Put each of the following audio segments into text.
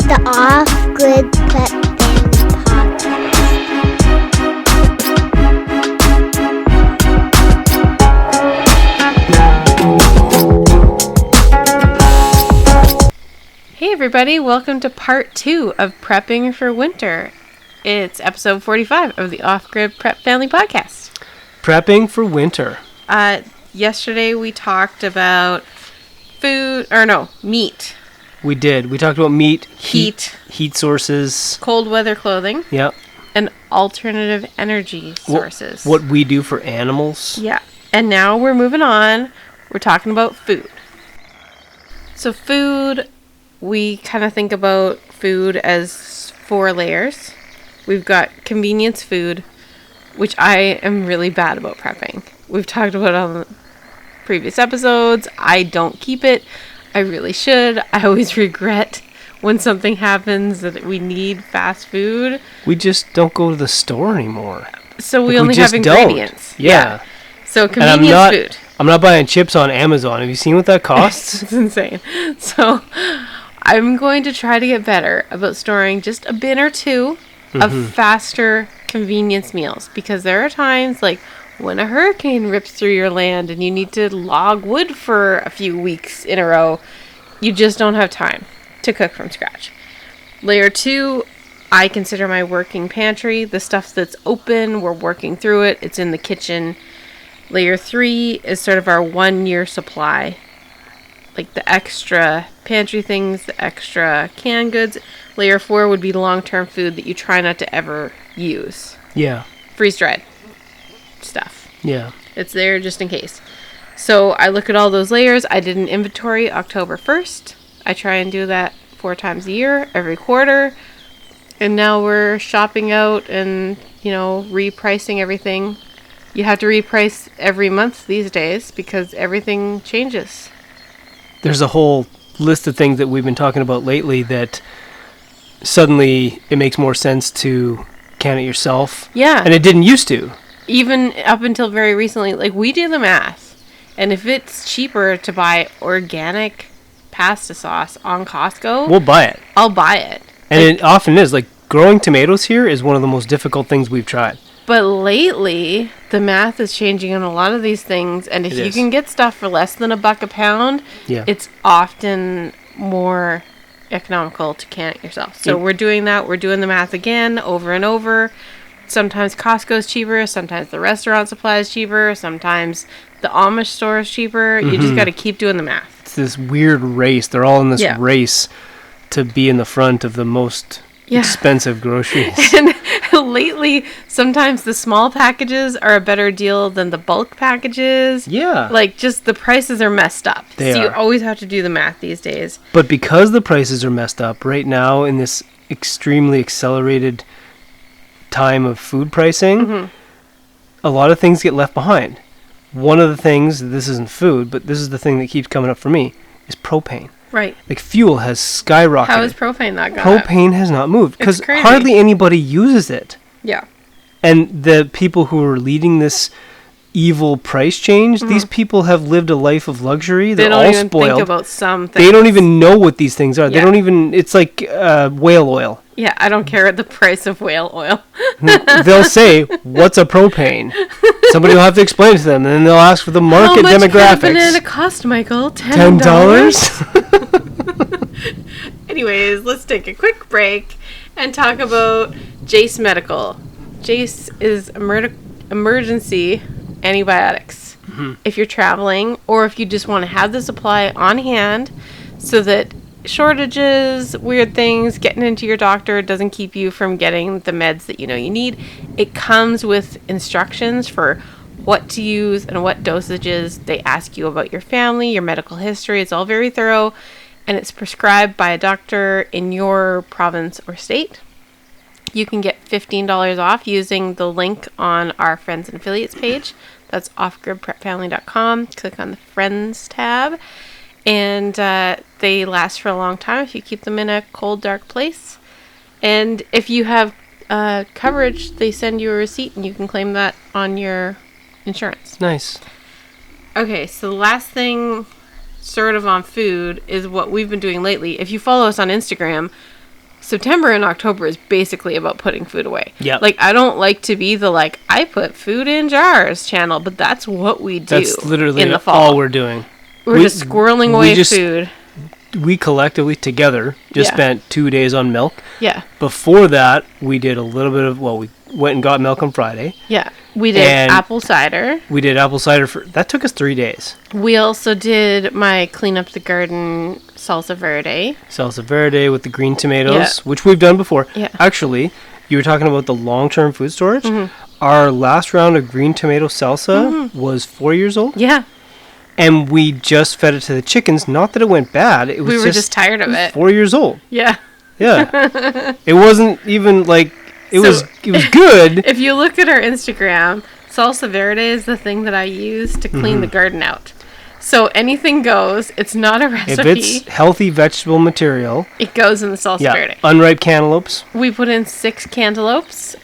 The Off-Grid Prep Family Podcast. Hey everybody, welcome to part 2 of Prepping for Winter. It's episode 45 of the Off-Grid Prep Family Podcast. Prepping for winter. Yesterday we talked about meat. We did. We talked about meat, Heat sources. Cold weather clothing. Yep. And alternative energy sources. What we do for animals. Yeah. And now we're moving on. We're talking about food. So food, we kind of think about food as 4 layers. We've got convenience food, which I am really bad about prepping. We've talked about it on the previous episodes. I don't keep it. I really should. I always regret when something happens that we need fast food. We just don't go to the store anymore. So we only have ingredients. Yeah. So convenience food. I'm not buying chips on Amazon. Have you seen what that costs? It's insane. So I'm going to try to get better about storing just a bin or two of faster convenience meals, because there are times like when a hurricane rips through your land and you need to log wood for a few weeks in a row, you just don't have time to cook from scratch. Layer 2, I consider my working pantry, the stuff that's open, we're working through it, it's in the kitchen. Layer 3 is sort of our 1-year supply, like the extra pantry things, the extra canned goods. Layer 4 would be long-term food that you try not to ever use. Yeah. Freeze-dried stuff. Yeah. It's there just in case. So I look at all those layers. I did an inventory October 1st. I try and do that 4 times a year, every quarter. And now we're shopping out and, repricing everything. You have to reprice every month these days because everything changes. There's a whole list of things that we've been talking about lately that suddenly it makes more sense to can it yourself. Yeah. And it didn't used to. Even up until very recently, like we do the math. And if it's cheaper to buy organic pasta sauce on Costco, we'll buy it. I'll buy it. And it often is. Like growing tomatoes here is one of the most difficult things we've tried. But lately, the math is changing on a lot of these things, and if you can get stuff for less than $1 a pound, it's often more economical to can it yourself. So we're doing that. We're doing the math again, over and over. Sometimes Costco's cheaper. Sometimes the restaurant supply is cheaper. Sometimes the Amish store is cheaper. You just got to keep doing the math. It's this weird race. They're all in this race to be in the front of the most expensive groceries. And lately, sometimes the small packages are a better deal than the bulk packages. Yeah. Like, just the prices are messed up. They so are. You always have to do the math these days. But because the prices are messed up right now in this extremely accelerated time of food pricing, a lot of things get left behind. One of the things, this isn't food, but this is the thing that keeps coming up for me, is propane. Right. Like, fuel has skyrocketed. How is propane not gone up? Propane has not moved because hardly anybody uses it. Yeah. And the people who are leading this evil price change, these people have lived a life of luxury. They're all spoiled. They don't even think about some things. They don't even know what these things are. Yeah. They don't even, it's like whale oil. Yeah, I don't care the price of whale oil. They'll say, what's a propane? Somebody will have to explain it to them, and then they'll ask for the market demographics. How much can a banana cost, Michael? $10? Anyways, let's take a quick break and talk about Jace Medical. Jace is emergency antibiotics. If you're traveling or if you just want to have the supply on hand so that shortages, weird things, getting into your doctor doesn't keep you from getting the meds that you need. It comes with instructions for what to use and what dosages. They ask you about your family, your medical history. It's all very thorough, and it's prescribed by a doctor in your province or state. You can get $15 off using the link on our Friends and Affiliates page. That's offgridprepfamily.com. Click on the Friends tab. And they last for a long time if you keep them in a cold, dark place. And if you have coverage, they send you a receipt and you can claim that on your insurance. Nice. Okay, so the last thing sort of on food is what we've been doing lately. If you follow us on Instagram, September and October is basically about putting food away. Yep. Like, I don't like to be the, like, I put food in jars channel, but that's what we do. That's literally in the fall. all we're doing. We're just squirreling away food. We collectively together just Yeah. spent 2 days on milk. Yeah. Before that, we did a little bit of, we went and got milk on Friday. Yeah. We did And apple cider. We did apple cider that took us 3 days. We also did my clean up the garden salsa verde. Salsa verde with the green tomatoes, Yeah. which we've done before. Yeah. Actually, you were talking about the long-term food storage. Our last round of green tomato salsa was 4 years old. Yeah. And we just fed it to the chickens. Not that it went bad. It was We were just tired of it. 4 years old. Yeah. Yeah. It wasn't even like it was good. If you look at our Instagram, salsa verde is the thing that I use to clean the garden out. So anything goes. It's not a recipe. If it's healthy vegetable material, it goes in the salsa verde. Unripe cantaloupes. We put in 6 cantaloupes.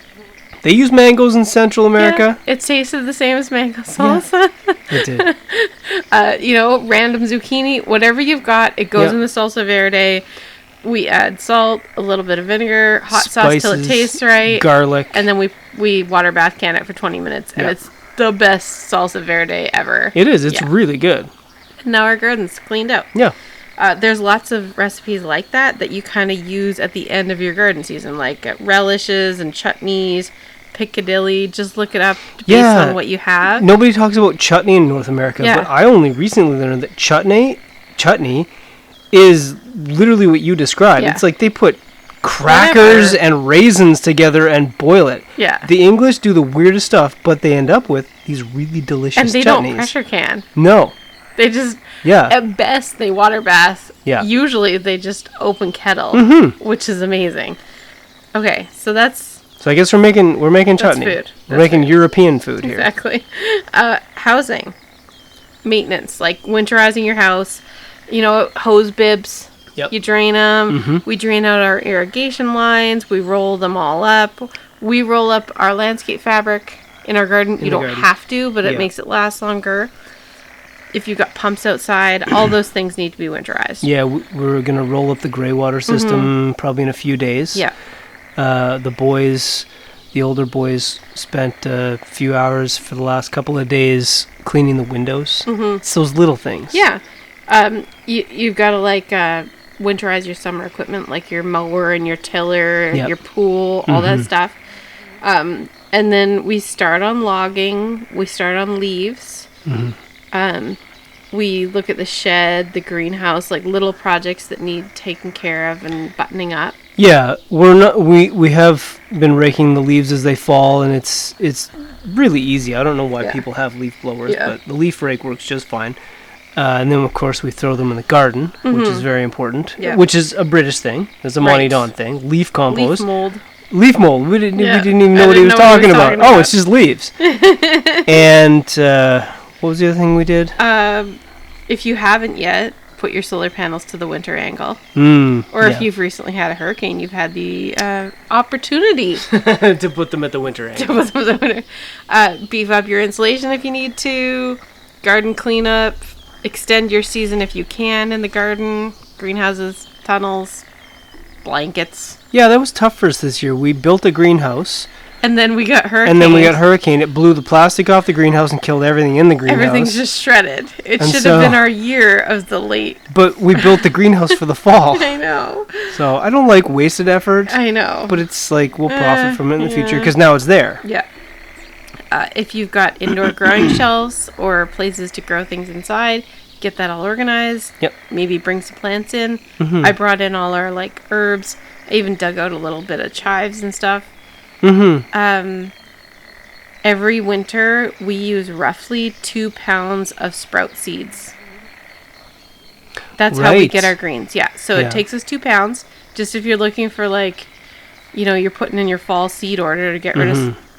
They use mangoes in Central America. Yeah, it tasted the same as mango salsa. It did. Random zucchini, whatever you've got, it goes in the salsa verde. We add salt, a little bit of vinegar, hot sauce till it tastes right, garlic, and then we water bath can it for 20 minutes, and it's the best salsa verde ever. It is. It's really good. And now our garden's cleaned out. Yeah. There's lots of recipes like that you kind of use at the end of your garden season, like relishes and chutneys, Piccadilly. Just look it up based on what you have. Nobody talks about chutney in North America, but I only recently learned that chutney is literally what you described. Yeah. It's like they put crackers and raisins together and boil it. Yeah. The English do the weirdest stuff, but they end up with these really delicious and they chutneys. don't pressure can. No. They just, Yeah. at best, they water bath. Yeah. Usually, they just open kettle, which is amazing. Okay, so that's... So I guess we're making chutney. Food. We're making European food here. Exactly. Housing. Maintenance, like winterizing your house. Hose bibs. Yep. You drain them. We drain out our irrigation lines. We roll them all up. We roll up our landscape fabric in our garden. You don't have to, but it makes it last longer. If you've got pumps outside, all those things need to be winterized. Yeah, we're going to roll up the gray water system probably in a few days. Yeah. The older boys spent a few hours for the last couple of days cleaning the windows. It's those little things. Yeah. You've got to winterize your summer equipment, like your mower and your tiller, your pool, all that stuff. And then we start on logging. We start on leaves. We look at the shed, the greenhouse, like little projects that need taken care of and buttoning up. Yeah, we have been raking the leaves as they fall, and it's really easy. I don't know why people have leaf blowers, but the leaf rake works just fine. And then, of course, we throw them in the garden, which is very important, which is a British thing. It's a Monty Don thing. Leaf compost. Leaf mold. We didn't even know what he was talking about. Oh, it's just leaves. And what was the other thing we did? If you haven't yet, put your solar panels to the winter angle. Or if you've recently had a hurricane, you've had the opportunity to put them at the winter angle. Beef up your insulation if you need to. Garden cleanup. Extend your season if you can in the garden. Greenhouses, tunnels, blankets. Yeah, that was tough for us this year. We built a greenhouse. And then we got hurricane. It blew the plastic off the greenhouse and killed everything in the greenhouse. Everything's just shredded. It should have been our year of the late. But we built the greenhouse for the fall. I know. So I don't like wasted effort. I know. But it's like we'll profit from it in the future because now it's there. Yeah. If you've got indoor growing shelves or places to grow things inside, get that all organized. Yep. Maybe bring some plants in. I brought in all our herbs. I even dug out a little bit of chives and stuff. Every winter we use roughly 2 pounds of sprout seeds. That's how we get our greens. Yeah. So it takes us 2 pounds. Just if you're looking for you're putting in your fall seed order to get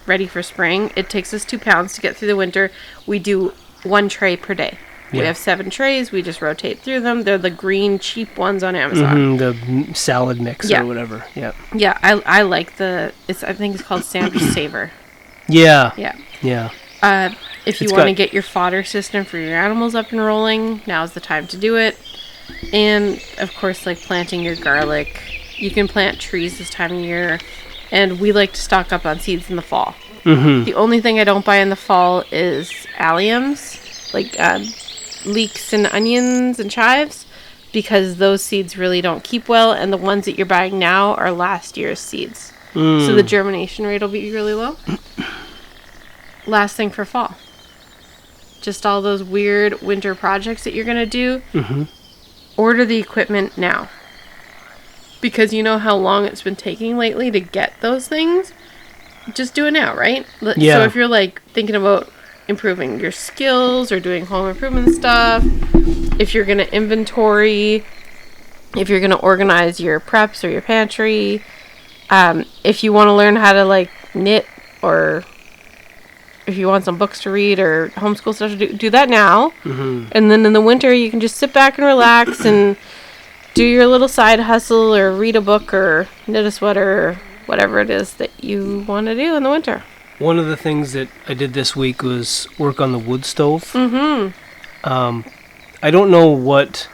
ready for spring, it takes us 2 pounds to get through the winter. We do 1 tray per day. We have 7 trays. We just rotate through them. They're the green, cheap ones on Amazon. The salad mix or whatever. Yeah. Yeah, I like I think it's called Sandwich Saver. Yeah. Yeah. Yeah. If you want to get your fodder system for your animals up and rolling, now's the time to do it. And, of course, planting your garlic, You can plant trees this time of year, and we like to stock up on seeds in the fall. Mm-hmm. The only thing I don't buy in the fall is alliums, like leeks and onions and chives, because those seeds really don't keep well, and the ones that you're buying now are last year's seeds. So the germination rate will be really low. Last thing for fall. Just all those weird winter projects that you're going to do. Mm-hmm. Order the equipment now. Because you know how long it's been taking lately to get those things? Just do it now, right? Yeah. So if you're like thinking about improving your skills or doing home improvement stuff, if you're going to inventory, if you're going to organize your preps or your pantry, if you want to learn how to like knit, or if you want some books to read or homeschool stuff to do that now. Mm-hmm. And then in the winter you can just sit back and relax and do your little side hustle or read a book or knit a sweater or whatever it is that you want to do in the winter. One of the things that I did this week was work on the wood stove. Mm-hmm. I don't know what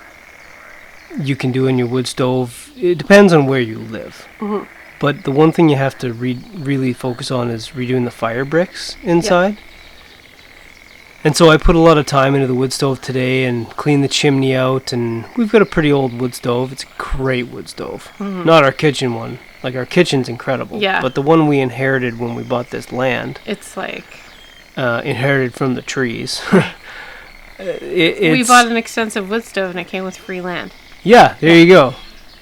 you can do in your wood stove. It depends on where you live. Mm-hmm. But the one thing you have to really focus on is redoing the fire bricks inside. Yep. And so I put a lot of time into the wood stove today and cleaned the chimney out. And we've got a pretty old wood stove. It's a great wood stove. Mm-hmm. Not our kitchen one. Like, our kitchen's incredible. Yeah. But the one we inherited when we bought this land. It's like... inherited from the trees. We bought an extensive wood stove and it came with free land. Yeah, there you go.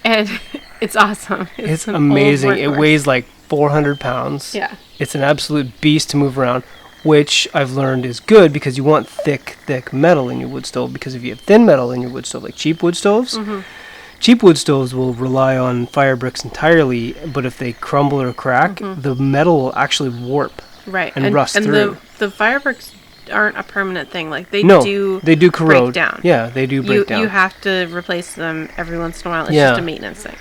And it's awesome. It's amazing. It weighs like 400 pounds. Yeah. It's an absolute beast to move around, which I've learned is good because you want thick metal in your wood stove. Because if you have thin metal in your wood stove, like cheap wood stoves, cheap wood stoves will rely on fire bricks entirely, but if they crumble or crack, the metal will actually warp and rust through. And the fire bricks aren't a permanent thing. Like they do corrode. Break down. Yeah, they do break down. You have to replace them every once in a while. It's just a maintenance thing.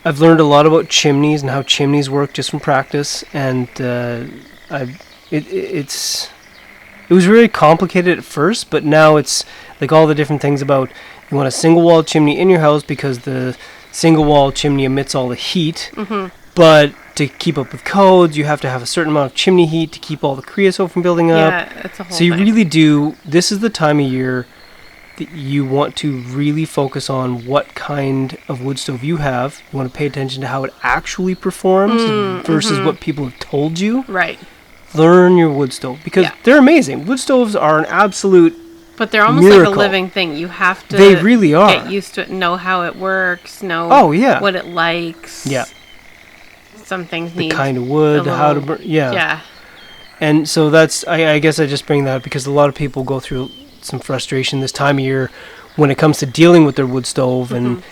I've learned a lot about chimneys and how chimneys work just from practice, and it was really complicated at first, but now it's like all the different things about you want a single wall chimney in your house because the single wall chimney emits all the heat, but to keep up with codes, you have to have a certain amount of chimney heat to keep all the creosote from building up. Yeah, it's a whole So you thing. really do, this is the time of year that you want to really focus on what kind of wood stove you have. You want to pay attention to how it actually performs versus what people have told you. Right. Learn your wood stove because they're amazing. Wood stoves are an absolute But they're almost miracle. like a living thing. You have to They really are. get used to it, know how it works, know what it likes. Yeah. Some things The need kind of wood, how to burn. Yeah. Yeah. And so that's, I guess I just bring that up because a lot of people go through some frustration this time of year when it comes to dealing with their wood stove. And,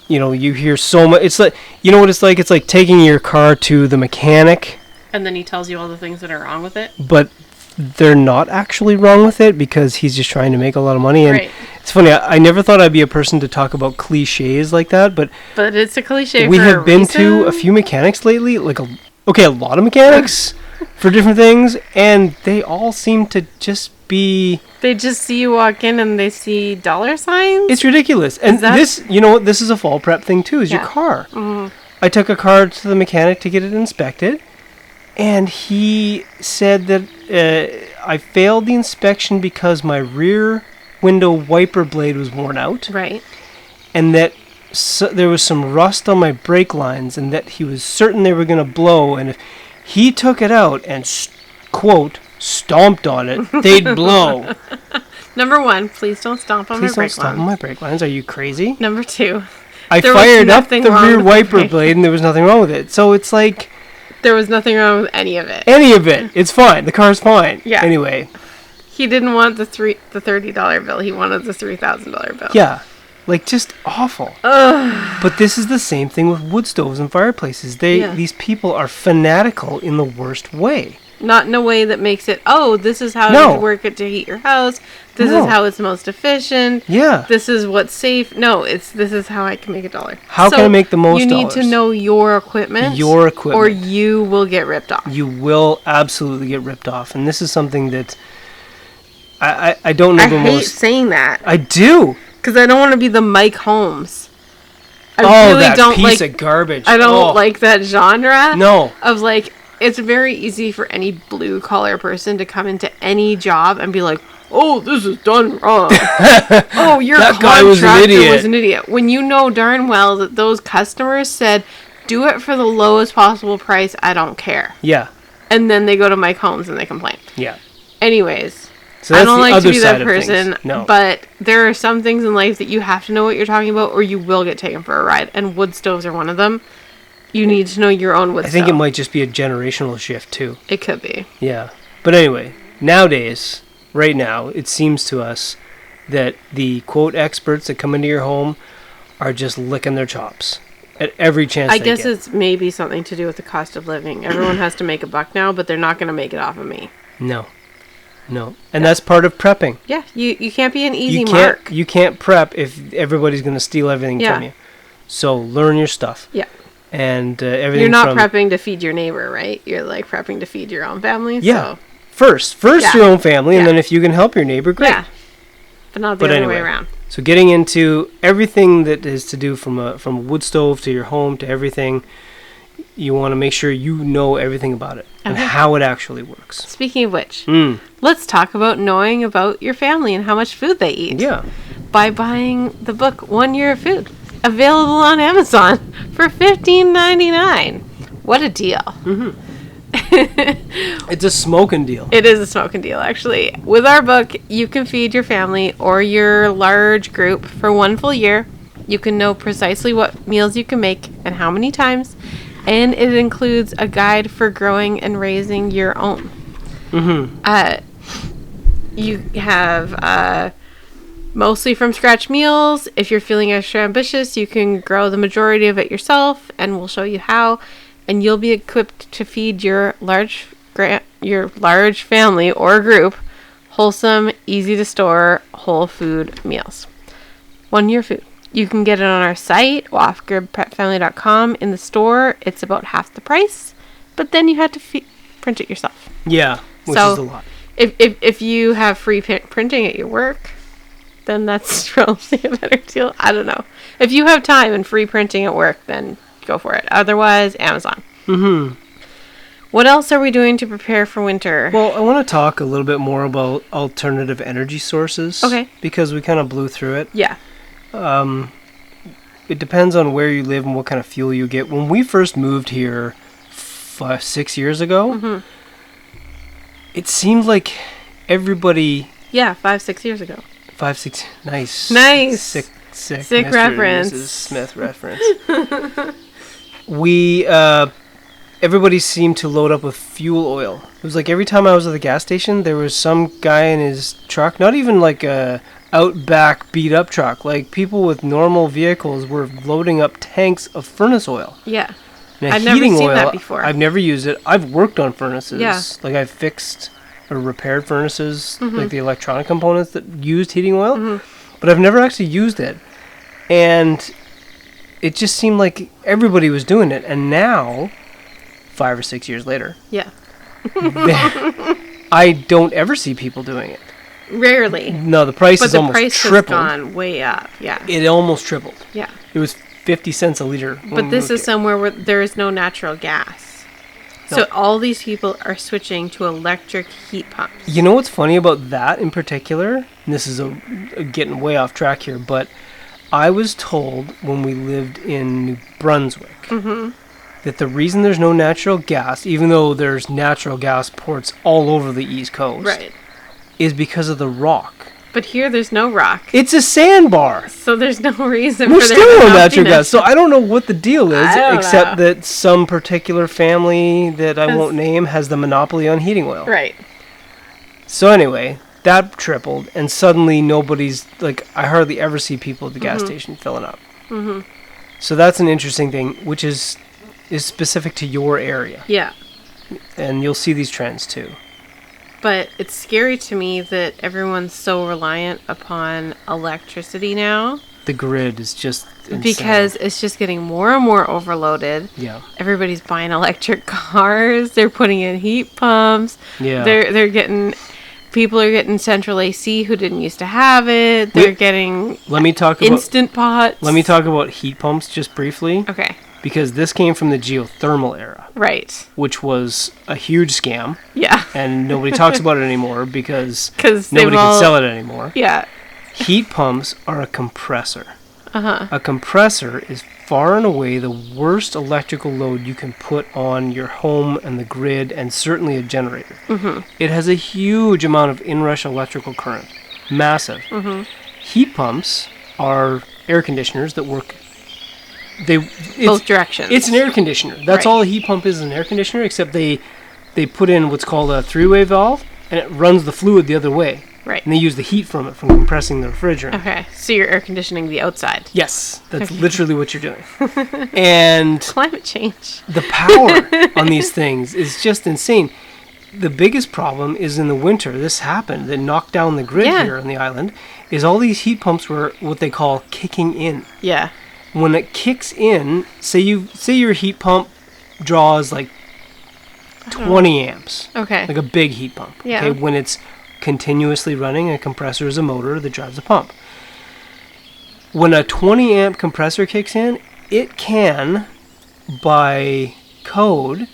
you know, you hear so much. It's like, you know what it's like? It's like taking your car to the mechanic. And then he tells you all the things that are wrong with it. But they're not actually wrong with it because he's just trying to make a lot of money. And it's funny, I never thought I'd be a person to talk about cliches like that, but it's a cliche. We for have a been reason. to a few mechanics lately, like a lot of mechanics for different things, and they all seem to just be... They just see you walk in and they see dollar signs? It's ridiculous. And this, you know what, this is a fall prep thing too, is your car. I took a car to the mechanic to get it inspected, and he said that I failed the inspection because my rear window wiper blade was worn out. Right. And that there was some rust on my brake lines, and that he was certain they were going to blow, and if he took it out and, quote, stomped on it, they'd blow. Number one, please don't stomp on my brake lines. Please don't stomp on my brake lines. Are you crazy? Number two, I fired up the rear wiper blade, and there was nothing wrong with it. So it's like... There was nothing wrong with any of it. It's fine. The car's fine. Yeah. Anyway. He didn't want the $30 bill. He wanted the $3,000 bill. Yeah. Like, just awful. Ugh. But this is the same thing with wood stoves and fireplaces. These people are fanatical in the worst way. Not in a way that makes it, this is how you work it to heat your house. This is how it's most efficient. Yeah. This is what's safe. No, this is how I can make $1. How can I make the most You need dollars? to know your equipment. Or you will get ripped off. You will absolutely get ripped off. And this is something that I don't know I hate saying that. I do. Because I don't want to be the Mike Holmes. I really that don't piece like. of garbage. I don't Oh, like that genre. No. Of like, it's very easy for any blue collar person to come into any job and be like, "Oh, this is done wrong. Oh, your That guy contractor was an idiot." When you know darn well that those customers said, "Do it for the lowest possible price. I don't care." Yeah. And then they go to Mike Holmes and they complain. Yeah. Anyways. So I that's don't the like other to be side that of things. person, No. but there are some things in life that you have to know what you're talking about or you will get taken for a ride, and wood stoves are one of them. You need to know your own wood I think stove. it might just be a generational shift too. It could be. Yeah. But anyway, nowadays, right now, it seems to us that the quote experts that come into your home are just licking their chops at every chance I they guess get. it's maybe something to do with the cost of living. Everyone has to make a buck now, but they're not going to make it off of me. No. And that's part of prepping. Yeah, you can't be an easy You mark. can't prep if everybody's going to steal everything Yeah. from you. So learn your stuff. Yeah. And everything You're not from... prepping to feed your neighbor, right? You're like prepping to feed your own family. Yeah. So. First Yeah. your own family, and Yeah. then if you can help your neighbor, great. Yeah. But not the other way around. So getting into everything that is to do from a wood stove to your home to everything, you want to make sure you know everything about it and Okay. how it actually works. Speaking of which, Mm. let's talk about knowing about your family and how much food they eat. Yeah. By buying the book 1 Year of Food, available on Amazon for $15.99. What a deal. It's a smoking deal. It is a smoking deal, actually. With our book, you can feed your family or your large group for 1 full year. You can know precisely what meals you can make and how many times. And it includes a guide for growing and raising your own. You have mostly from scratch meals. If you're feeling extra ambitious, you can grow the majority of it yourself, and we'll show you how. And you'll be equipped to feed your large family or group wholesome, easy to store, whole food meals. 1 Year Food. You can get it on our site, offgridprepfamily.com. In the store, it's about half the price, but then you have to print it yourself. Yeah, which So, is a lot. If you have free printing at your work, then that's probably a better deal. I don't know. If you have time and free printing at work, then go for it. Otherwise, Amazon. What else are we doing to prepare for winter? Well, I want to talk a little bit more about alternative energy sources. Okay. Because we kind of blew through it. Yeah. It depends on where you live and what kind of fuel you get. When we first moved here 6 years ago, it seemed like everybody... Yeah, 5-6 years ago. 5, 6... Nice. Nice. Sick Mr. reference. and Mrs. Smith reference. Everybody seemed to load up with fuel oil. It was like every time I was at the gas station, there was some guy in his truck, not even like a outback beat up truck. Like people with normal vehicles were loading up tanks of furnace oil. Yeah. Now, I've never heating seen oil, that before. I've never used it. I've worked on furnaces. Yeah. Like I've fixed or repaired furnaces, like the electronic components that used heating oil. But I've never actually used it. And it just seemed like everybody was doing it. And now, 5 or 6 years later, Yeah. I don't ever see people doing it. Rarely. No, the price But is the almost price has tripled. gone way up. Yeah. It almost tripled. Yeah. It was 50 cents a liter. when But we this moved is here. somewhere where there is no natural gas. No. So all these people are switching to electric heat pumps. You know what's funny about that in particular? And this is a getting way off track here, but I was told when we lived in New Brunswick that the reason there's no natural gas, even though there's natural gas ports all over the East Coast, Right. is because of the rock. But here there's no rock. It's a sandbar. So there's no reason We're for there still to on not natural be gas. So I don't know what the deal is, I don't except know. that some particular family that I won't name has the monopoly on heating oil. Right. So anyway, that tripled, and suddenly nobody's, like, I hardly ever see people at the gas station filling up. So that's an interesting thing, which is specific to your area. Yeah. And you'll see these trends too. But it's scary to me that everyone's so reliant upon electricity now The grid is just insane. because it's just getting more and more overloaded. Yeah. Everybody's buying electric cars. They're putting in heat pumps. Yeah. They're getting People are getting central AC who didn't used to have it. They're getting instant pots. Let me talk about heat pumps just briefly. Okay. Because this came from the geothermal era. Right. Which was a huge scam. Yeah. And nobody talks about it anymore because nobody can sell it anymore. Yeah. Heat pumps are a compressor. Uh-huh. A compressor is far and away the worst electrical load you can put on your home and the grid, and certainly a generator. Mm-hmm. It has a huge amount of inrush electrical current. Massive. Mm-hmm. Heat pumps are air conditioners that work both directions. It's an air conditioner. That's all a heat pump is an air conditioner, except they put in what's called a three-way valve, and it runs the fluid the other way. Right. And they use the heat from it from compressing the refrigerant. Okay. So you're air conditioning the outside. Yes. That's literally what you're doing. And climate change. The power on these things is just insane. The biggest problem is in the winter. This happened. That knocked down the grid here on the island. Is all these heat pumps were what they call kicking in. Yeah. When it kicks in, say your heat pump draws like 20 amps. Okay. Like a big heat pump. Yeah. Okay. When it's continuously running, a compressor is a motor that drives the pump. When a 20 amp compressor kicks in, it can, by code,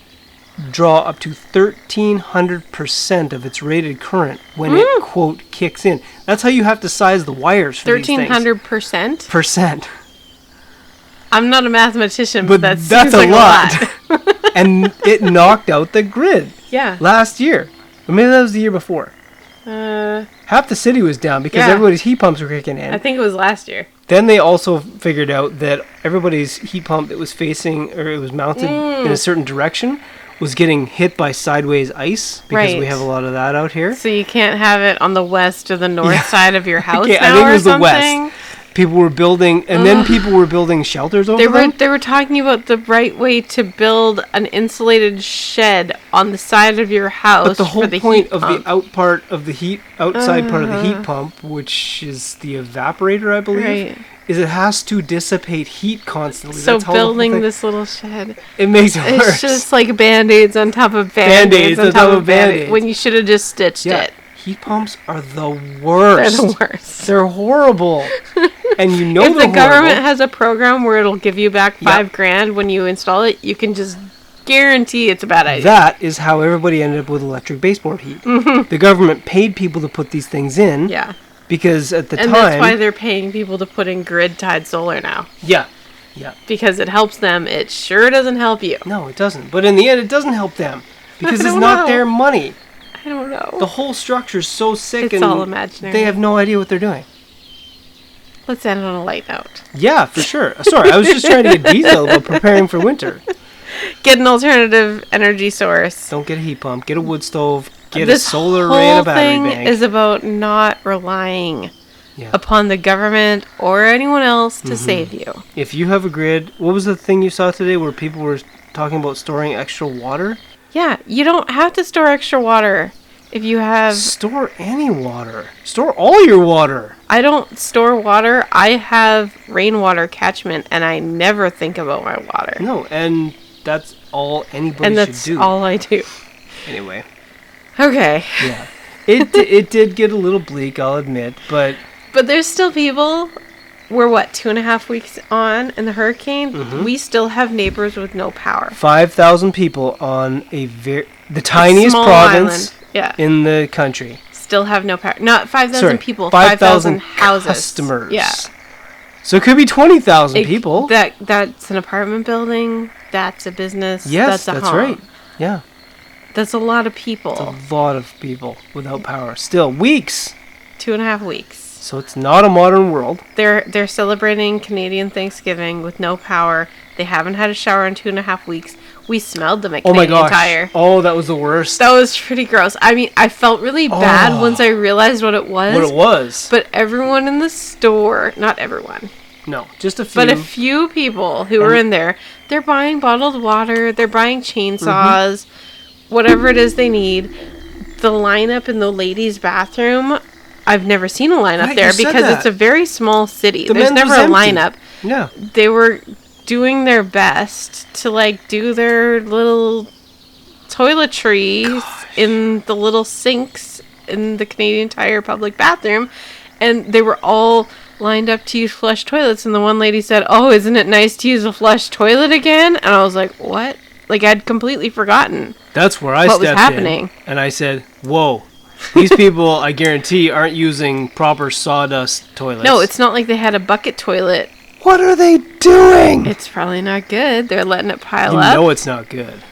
draw up to 1,300% of its rated current when it, quote, kicks in. That's how you have to size the wires for these things. 1,300%? Percent. I'm not a mathematician, but that's a lot. And it knocked out the grid. Yeah. Last year. Or maybe that was the year before. Half the city was down because everybody's heat pumps were kicking in. I think it was last year. Then they also figured out that everybody's heat pump that was facing, or it was mounted in a certain direction, was getting hit by sideways ice because we have a lot of that out here. So you can't have it on the west or the north side of your house now I think it was the west. People were building, and then people were building shelters over them. They were talking about the right way to build an insulated shed on the side of your house. But the whole point of the outside part of the heat pump, which is the evaporator, I believe, is it has to dissipate heat constantly. So building this little shed, it makes it worse. It's just like Band-Aids on top of Band-Aids on top of Band-Aids. When you should have just stitched it. Heat pumps are the worst. They're the worst. They're horrible. And you know if the government has a program where it'll give you back $5,000 when you install it, you can just guarantee it's a bad idea. That is how everybody ended up with electric baseboard heat. The government paid people to put these things in. Yeah. Because at the time... And that's why they're paying people to put in grid-tied solar now. Yeah. Yeah. Because it helps them. It sure doesn't help you. No, it doesn't. But in the end, it doesn't help them. Because it's not their money. I don't know. The whole structure's so sick it's all imaginary. They have no idea what they're doing. Let's end on a light note. Yeah, for sure. Sorry, I was just trying to get detailed about preparing for winter. Get an alternative energy source. Don't get a heat pump. Get a wood stove. Get a solar array and a battery bank. This whole thing is about not relying upon the government or anyone else to save you. If you have a grid... What was the thing you saw today where people were talking about storing extra water? Yeah, you don't have to store extra water if you have... Store any water. Store all your water. I don't store water. I have rainwater catchment, and I never think about my water. No, and that's all anybody should do. And that's all I do. Anyway. Okay. Yeah. It did get a little bleak, I'll admit, but... But there's still people... We're, 2.5 weeks on in the hurricane? We still have neighbors with no power. 5,000 people on the tiniest province in the country. Still have no power. Not 5,000 people, 5,000 houses. Customers. Yeah. So it could be 20,000 people. That's an apartment building. That's a business. Yes, that's home. Right. Yeah. That's a lot of people. It's a lot of people without power. Still, weeks. 2.5 weeks. So it's not a modern world. They're celebrating Canadian Thanksgiving with no power. They haven't had a shower in 2.5 weeks. We smelled them at Canadian Tire. Oh, that was the worst. That was pretty gross. I mean, I felt really bad once I realized what it was. But everyone in the store, not everyone. No, just a few. But a few people who were in there, they're buying bottled water, they're buying chainsaws, whatever it is they need. The lineup in the ladies' bathroom... I've never seen a lineup there because it's a very small city. There's never a lineup. Yeah. They were doing their best to do their little toiletries in the little sinks in the Canadian Tire public bathroom, and they were all lined up to use flush toilets, and the one lady said, "Oh, isn't it nice to use a flush toilet again?" And I was like, "What?" Like, I'd completely forgotten. That's where I what was stepped happening. in, and I said, "Whoa, these people, I guarantee, aren't using proper sawdust toilets." No, it's not like they had a bucket toilet. What are they doing? It's probably not good. They're letting it pile You up. know it's not good.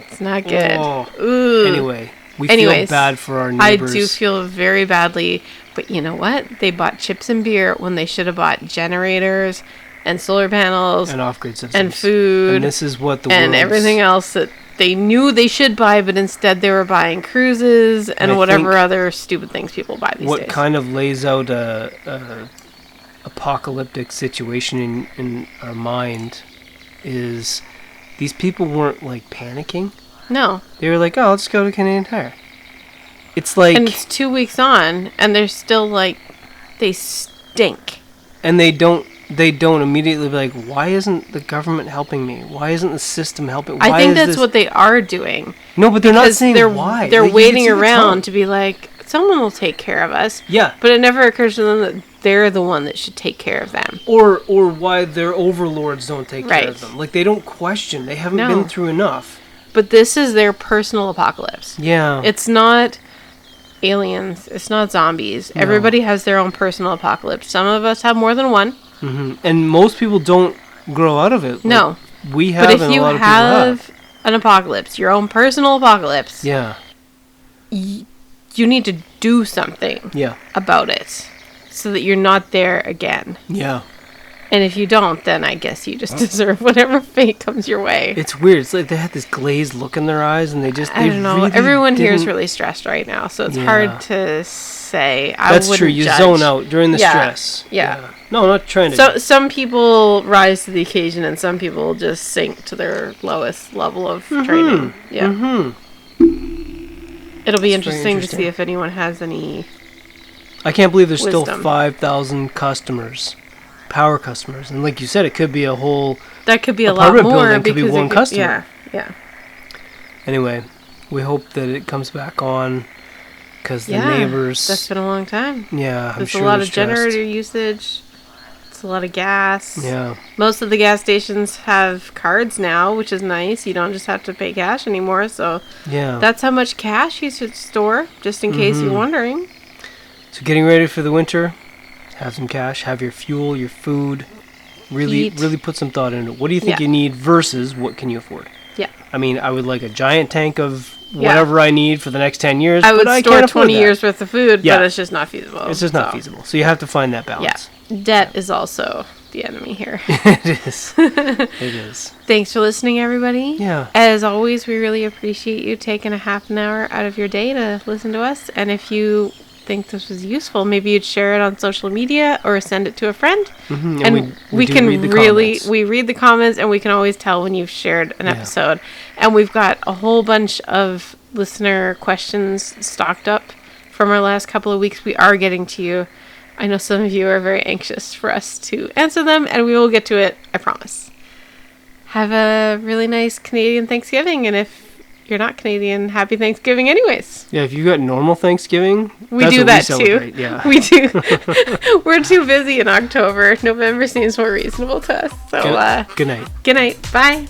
It's not good. Oh. Ooh. Anyway, we feel bad for our neighbors. I do feel very badly, but you know what? They bought chips and beer when they should have bought generators and solar panels and off-grid systems and food and this is what the and everything else that they knew they should buy, but instead they were buying cruises and whatever other stupid things people buy these days. What kind of lays out a apocalyptic situation in our mind is these people weren't like panicking. No. They were like, "Oh, let's go to Canadian Tire." It's like, and it's 2 weeks on, and they're still like, they stink. And they don't immediately be like, "Why isn't the government helping me? Why isn't the system helping?" I think that's what they are doing. No, but they're not saying why. They're waiting around to be like, someone will take care of us. Yeah. But it never occurs to them that they're the one that should take care of them. Or why their overlords don't take care of them. Like, they don't question. They haven't been through enough. But this is their personal apocalypse. Yeah. It's not aliens. It's not zombies. No. Everybody has their own personal apocalypse. Some of us have more than one. Mm-hmm. And most people don't grow out of it. No. Like, we have, but if and you a lot of have people have an apocalypse, your own personal apocalypse, yeah, you need to do something about it so that you're not there again. Yeah. And if you don't, then I guess you just deserve whatever fate comes your way. It's weird. It's like they had this glazed look in their eyes, and I don't know. Really everyone here is really stressed right now, so it's hard to say. That's true. You zone out during the stress. Yeah. No, I'm not trying to. So some people rise to the occasion, and some people just sink to their lowest level of training. Yeah. Mm-hmm. It'll be interesting to see if anyone has any. I can't believe there's wisdom. Still 5,000 customers. Power customers, and like you said, it could be a whole that could be a lot more building, because could be one customer. Yeah. Anyway, we hope that it comes back on because the neighbors. That's been a long time. Yeah, there's a lot of generator usage. It's a lot of gas. Yeah. Most of the gas stations have cards now, which is nice. You don't just have to pay cash anymore. So that's how much cash you should store, just in case you're wondering. So getting ready for the winter. Have some cash, have your fuel, your food. Really put some thought into it. What do you think you need versus what can you afford? Yeah. I mean, I would like a giant tank of whatever I need for the next 10 years. I would store can't 20 years worth of food, but it's just not feasible. It's just not feasible. So you have to find that balance. Yeah. Debt is also the enemy here. It is. It is. Thanks for listening, everybody. Yeah. As always, we really appreciate you taking a half an hour out of your day to listen to us. And if you think this was useful, maybe you'd share it on social media or send it to a friend. Mm-hmm. And we can read we read the comments, and we can always tell when you've shared an episode. And we've got a whole bunch of listener questions stocked up from our last couple of weeks. We are getting to you. I know some of you are very anxious for us to answer them, and we will get to it, I promise. Have a really nice Canadian Thanksgiving, and if you're not Canadian, happy Thanksgiving anyways. Yeah, if you got normal Thanksgiving, we do that too. Yeah. We do. We're too busy in October. November seems more reasonable to us. So good night. Good night. Bye.